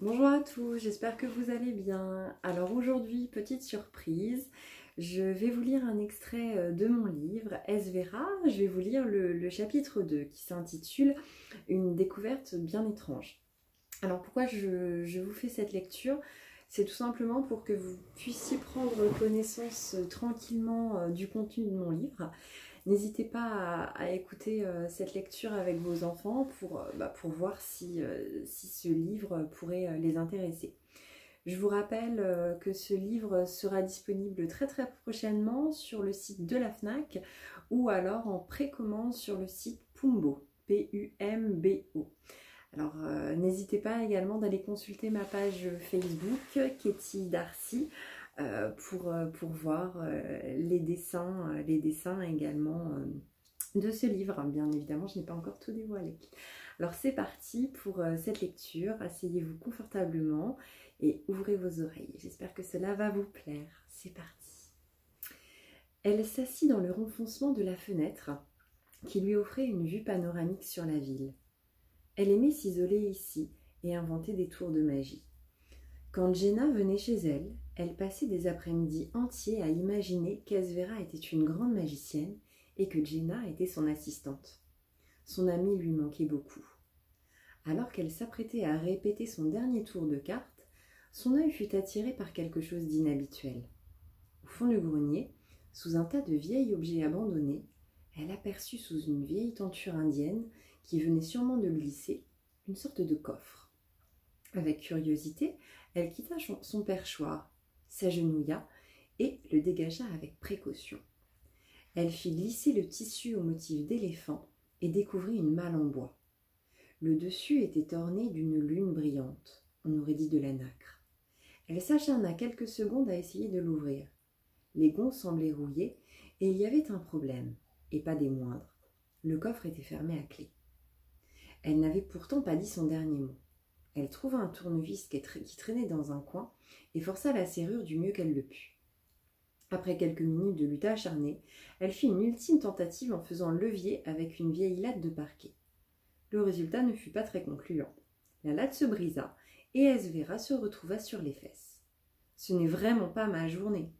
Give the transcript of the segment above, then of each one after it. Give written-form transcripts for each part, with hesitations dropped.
Bonjour à tous, j'espère que vous allez bien. Alors aujourd'hui, petite surprise, je vais vous lire un extrait de mon livre, Es Vera. Je vais vous lire le chapitre 2 qui s'intitule Une découverte bien étrange. Alors pourquoi je vous fais cette lecture? C'est tout simplement pour que vous puissiez prendre connaissance tranquillement du contenu de mon livre. N'hésitez pas à écouter cette lecture avec vos enfants pour voir si ce livre pourrait les intéresser. Je vous rappelle que ce livre sera disponible très prochainement sur le site de la FNAC ou alors en précommande sur le site Pumbo, P-U-M-B-O. Alors n'hésitez pas également d'aller consulter ma page Facebook, Katie Darcy, pour voir les dessins également de ce livre. Bien évidemment, je n'ai pas encore tout dévoilé. Alors c'est parti pour cette lecture. Asseyez-vous confortablement et ouvrez vos oreilles. J'espère que cela va vous plaire. C'est parti. Elle s'assit dans le renfoncement de la fenêtre qui lui offrait une vue panoramique sur la ville. Elle aimait s'isoler ici et inventer des tours de magie. Quand Jenna venait chez elle, elle passait des après-midi entiers à imaginer qu'Esvera était une grande magicienne et que Jenna était son assistante. Son amie lui manquait beaucoup. Alors qu'elle s'apprêtait à répéter son dernier tour de cartes, son œil fut attiré par quelque chose d'inhabituel. Au fond du grenier, sous un tas de vieils objets abandonnés, elle aperçut sous une vieille tenture indienne qui venait sûrement de glisser une sorte de coffre. Avec curiosité, elle quitta son perchoir, s'agenouilla et le dégagea avec précaution. Elle fit glisser le tissu au motif d'éléphant et découvrit une malle en bois. Le dessus était orné d'une lune brillante, on aurait dit de la nacre. Elle s'acharna quelques secondes à essayer de l'ouvrir. Les gonds semblaient rouillés et il y avait un problème, et pas des moindres. Le coffre était fermé à clé. Elle n'avait pourtant pas dit son dernier mot. Elle trouva un tournevis qui traînait dans un coin et força la serrure du mieux qu'elle le put. Après quelques minutes de lutte acharnée, elle fit une ultime tentative en faisant levier avec une vieille latte de parquet. Le résultat ne fut pas très concluant. La latte se brisa et Esvera se retrouva sur les fesses. « Ce n'est vraiment pas ma journée.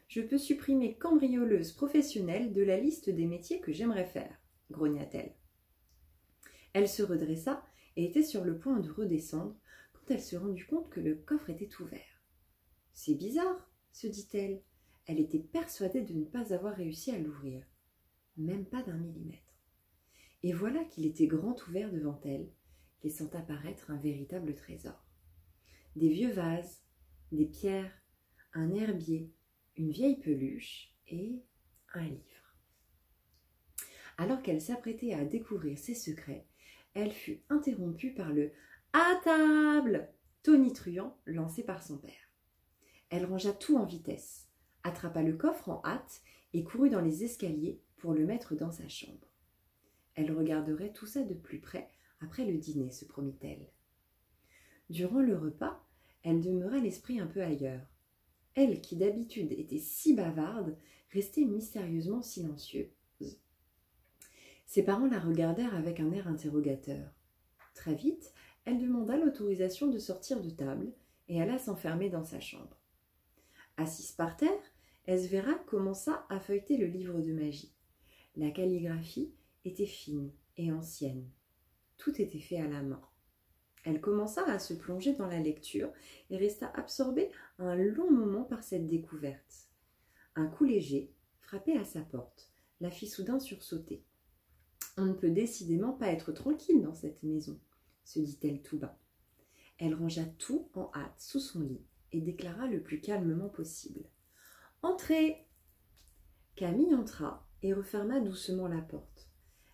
Je peux supprimer cambrioleuse professionnelle de la liste des métiers que j'aimerais faire, grogna-t-elle. Elle se redressa et était sur le point de redescendre quand elle se rendit compte que le coffre était ouvert. « C'est bizarre, se dit-elle. Elle était persuadée de ne pas avoir réussi à l'ouvrir, même pas d'1 millimètre. Et voilà qu'il était grand ouvert devant elle, laissant apparaître un véritable trésor. Des vieux vases, des pierres, un herbier, une vieille peluche et un livre. Alors qu'elle s'apprêtait à découvrir ses secrets, elle fut interrompue par le « à table » tonitruant lancé par son père. Elle rangea tout en vitesse, attrapa le coffre en hâte et courut dans les escaliers pour le mettre dans sa chambre. Elle regarderait tout ça de plus près après le dîner, se promit-elle. Durant le repas, elle demeura l'esprit un peu ailleurs. Elle, qui d'habitude était si bavarde, restait mystérieusement silencieuse. Ses parents la regardèrent avec un air interrogateur. Très vite, elle demanda l'autorisation de sortir de table et alla s'enfermer dans sa chambre. Assise par terre, Esvera commença à feuilleter le livre de magie. La calligraphie était fine et ancienne. Tout était fait à la main. Elle commença à se plonger dans la lecture et resta absorbée un long moment par cette découverte. Un coup léger, frappé à sa porte, la fit soudain sursauter. « On ne peut décidément pas être tranquille dans cette maison, » se dit-elle tout bas. Elle rangea tout en hâte sous son lit et déclara le plus calmement possible. « Entrez !» Camille entra et referma doucement la porte.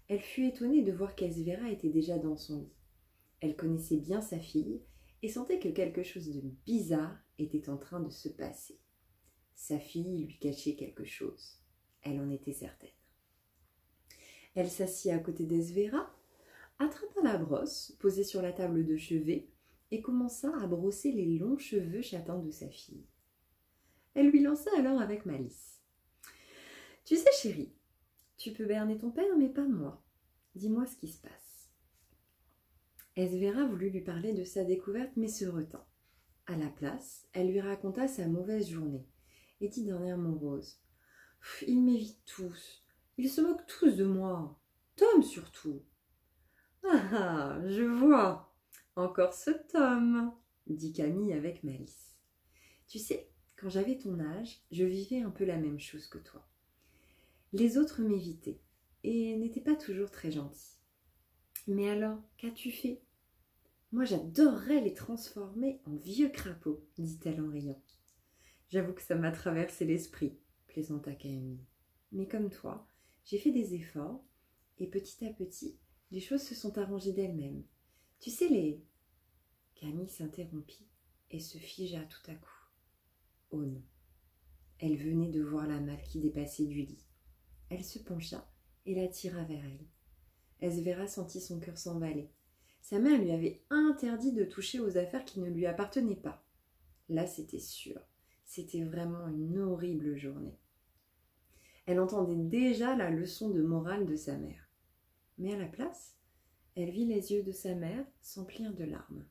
Elle fut étonnée de voir qu'Esvera était déjà dans son lit. Elle connaissait bien sa fille et sentait que quelque chose de bizarre était en train de se passer. Sa fille lui cachait quelque chose. Elle en était certaine. Elle s'assit à côté d'Esvera, attrapa la brosse posée sur la table de chevet et commença à brosser les longs cheveux châtains de sa fille. Elle lui lança alors avec malice. « Tu sais, chérie, tu peux berner ton père, mais pas moi. Dis-moi ce qui se passe. » Esvera voulut lui parler de sa découverte, mais se retint. À la place, elle lui raconta sa mauvaise journée et dit d'un air morose. « Ils m'évitent tous. Ils se moquent tous de moi. Tom surtout. »« Ah, je vois. Encore ce Tom, » dit Camille avec malice. « Tu sais, quand j'avais ton âge, je vivais un peu la même chose que toi. Les autres m'évitaient et n'étaient pas toujours très gentils. Mais alors, qu'as-tu fait ? Moi, j'adorerais les transformer en vieux crapauds, dit-elle en riant. J'avoue que ça m'a traversé l'esprit, plaisanta Camille. Mais comme toi, j'ai fait des efforts et petit à petit, les choses se sont arrangées d'elles-mêmes. Tu sais, les... Camille s'interrompit et se figea tout à coup. Oh non. Elle venait de voir la malle qui dépassait du lit. Elle se pencha et la tira vers elle. Esvera sentit son cœur s'emballer. Sa mère lui avait interdit de toucher aux affaires qui ne lui appartenaient pas. Là, c'était sûr. C'était vraiment une horrible journée. Elle entendait déjà la leçon de morale de sa mère. Mais à la place, elle vit les yeux de sa mère s'emplir de larmes.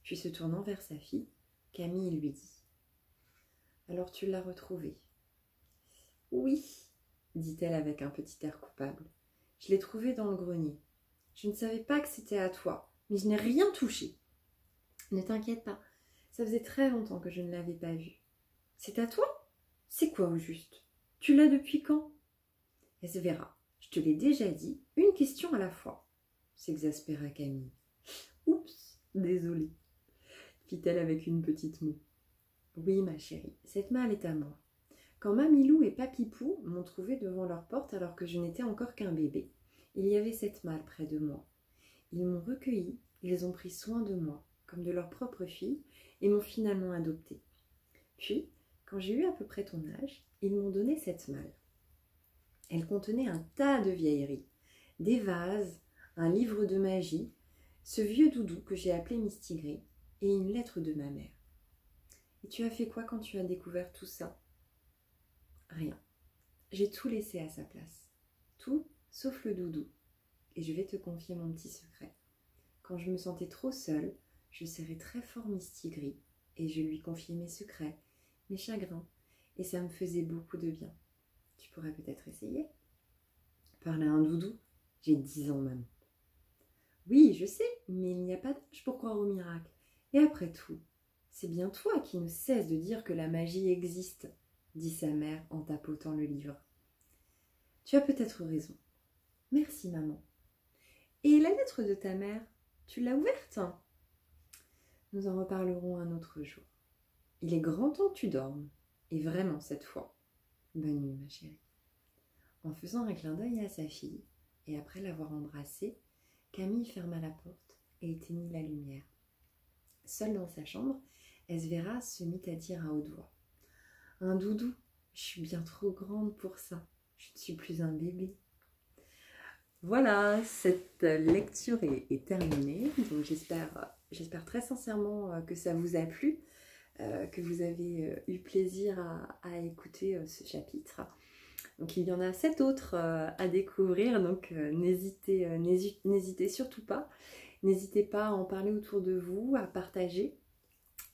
Puis se tournant vers sa fille, Camille lui dit « Alors tu l'as retrouvée ?»« Oui, dit-elle avec un petit air coupable. Je l'ai trouvée dans le grenier. Je ne savais pas que c'était à toi, mais je n'ai rien touché. Ne t'inquiète pas, ça faisait très longtemps que je ne l'avais pas vue. C'est à toi ? C'est quoi au juste ? Tu l'as depuis quand ? Esvera, je te l'ai déjà dit, une question à la fois, s'exaspéra Camille. Oups, désolée, fit-elle avec une petite moue. Oui, ma chérie, cette malle est à moi. Quand Mamilou et Papipou m'ont trouvée devant leur porte alors que je n'étais encore qu'un bébé, il y avait cette malle près de moi. Ils m'ont recueillie, ils ont pris soin de moi, comme de leur propre fille, et m'ont finalement adoptée. Puis, quand j'ai eu à peu près ton âge, ils m'ont donné cette malle. Elle contenait un tas de vieilleries, des vases, un livre de magie, ce vieux doudou que j'ai appelé Mistigris, et une lettre de ma mère. Et tu as fait quoi quand tu as découvert tout ça ? Rien. J'ai tout laissé à sa place. Tout sauf le doudou. Et je vais te confier mon petit secret. Quand je me sentais trop seule, je serrais très fort Mistigris et je lui confiais mes secrets, mes chagrins, et ça me faisait beaucoup de bien. Tu pourrais peut-être essayer. Parler à un doudou, j'ai 10 ans même. Oui, je sais, mais il n'y a pas d'âge pour croire au miracle. Et après tout, c'est bien toi qui ne cesse de dire que la magie existe, dit sa mère en tapotant le livre. Tu as peut-être raison. Merci, maman. Et la lettre de ta mère, tu l'as ouverte ? Nous en reparlerons un autre jour. Il est grand temps que tu dormes. Et vraiment cette fois. Bonne nuit, ma chérie. En faisant un clin d'œil à sa fille, et après l'avoir embrassée, Camille ferma la porte et éteignit la lumière. Seule dans sa chambre, Esvera se mit à dire à haute voix. « Un doudou, je suis bien trop grande pour ça. Je ne suis plus un bébé. » Voilà, cette lecture est terminée. Donc j'espère très sincèrement que ça vous a plu, que vous avez eu plaisir à écouter ce chapitre. Donc il y en a 7 autres à découvrir, donc n'hésitez surtout pas. N'hésitez pas à en parler autour de vous, à partager.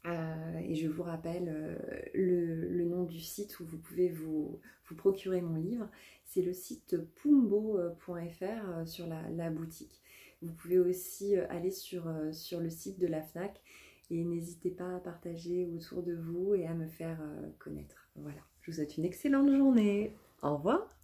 Et je vous rappelle le nom du site où vous pouvez vous procurer mon livre. C'est le site pumbo.fr sur la boutique. Vous pouvez aussi aller sur le site de la FNAC et n'hésitez pas à partager autour de vous et à me faire connaître. Voilà, je vous souhaite une excellente journée. Au revoir.